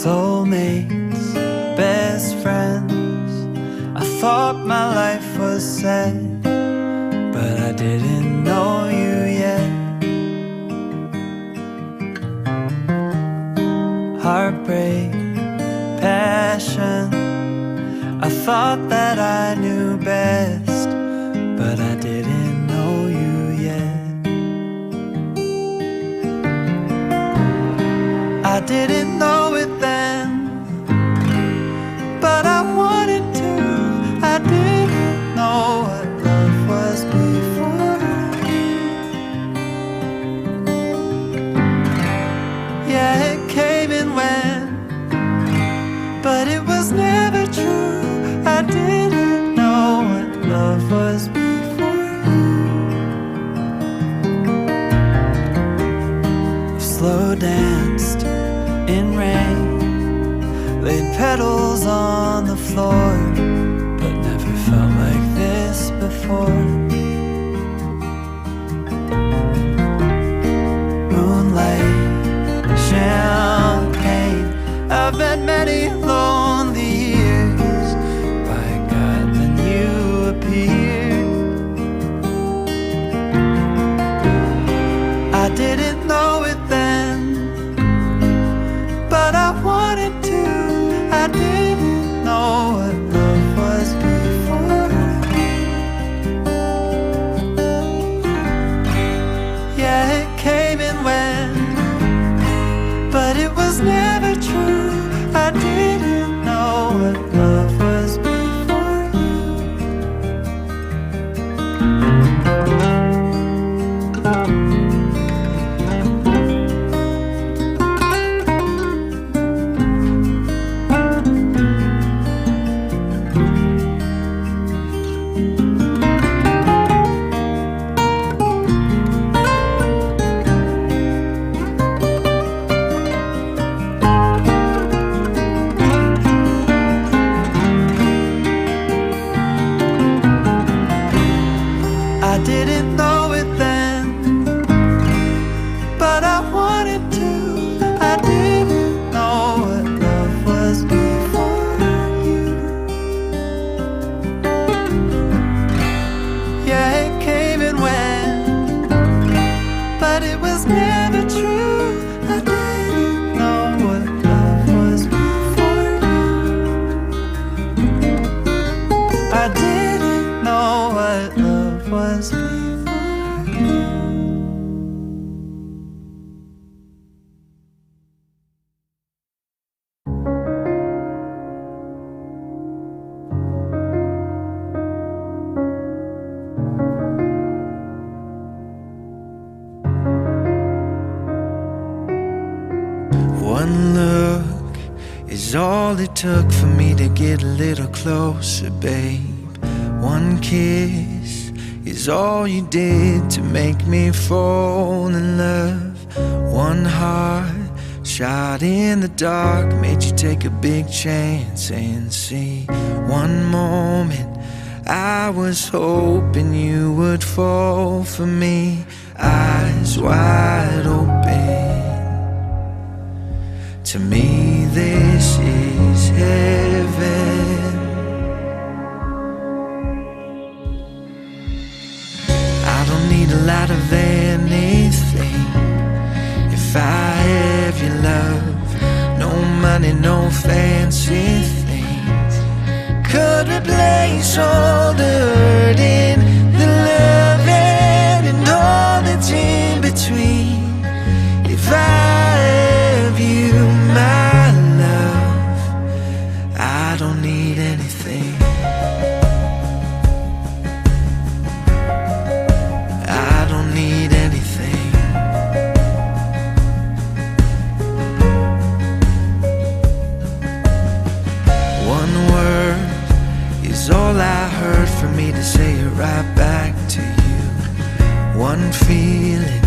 soulmates, best friends. I thought my life was set, but I didn't know you yet. Heartbreak, passion, I thought that I knew best, but I didn't know you yet. I didn't know it then, but I wanted to. I didn't know what love was before. Yeah, it came and went, but it was never true. I didn't know what love was before you. Slow danced in rain, laid petals on the floor, but never felt like this before. Moonlight, champagne, I've met many lonely years. By God, then you appeared. I didn't know it then, but I wanted to. I didn't know what love was before. Yeah, it came and went, but it was never true. I didn't know what love was before you. I didn't know it then, but I wanted to. I didn't know what love was before you. Yeah, it came and went, but it was never true. I didn't know what love was before you. I didn't know what love was before you. One look is all it took for me to get a little closer, babe. One kiss is all you did to make me fall in love. One heart shot in the dark made you take a big chance and see. One moment I was hoping you would fall for me, eyes wide open. To me this is heaven. I don't need a lot of anything if I have your love. No money, no fancy things could replace all the hurting, the loving, and all that's in between. If I have you, my love, I don't need anything. I don't need anything. One word is all I heard for me to say it right back to you. One feeling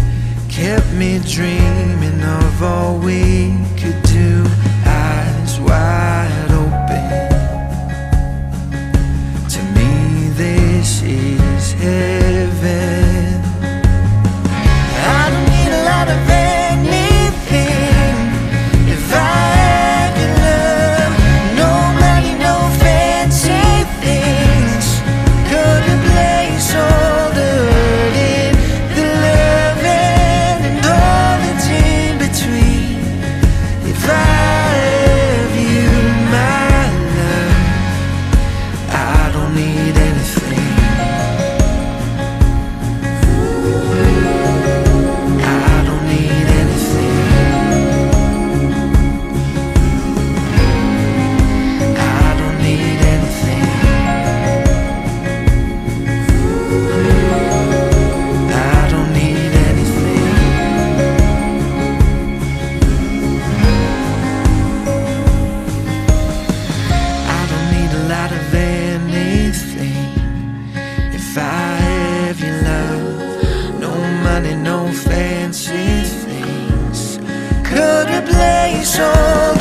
could replace all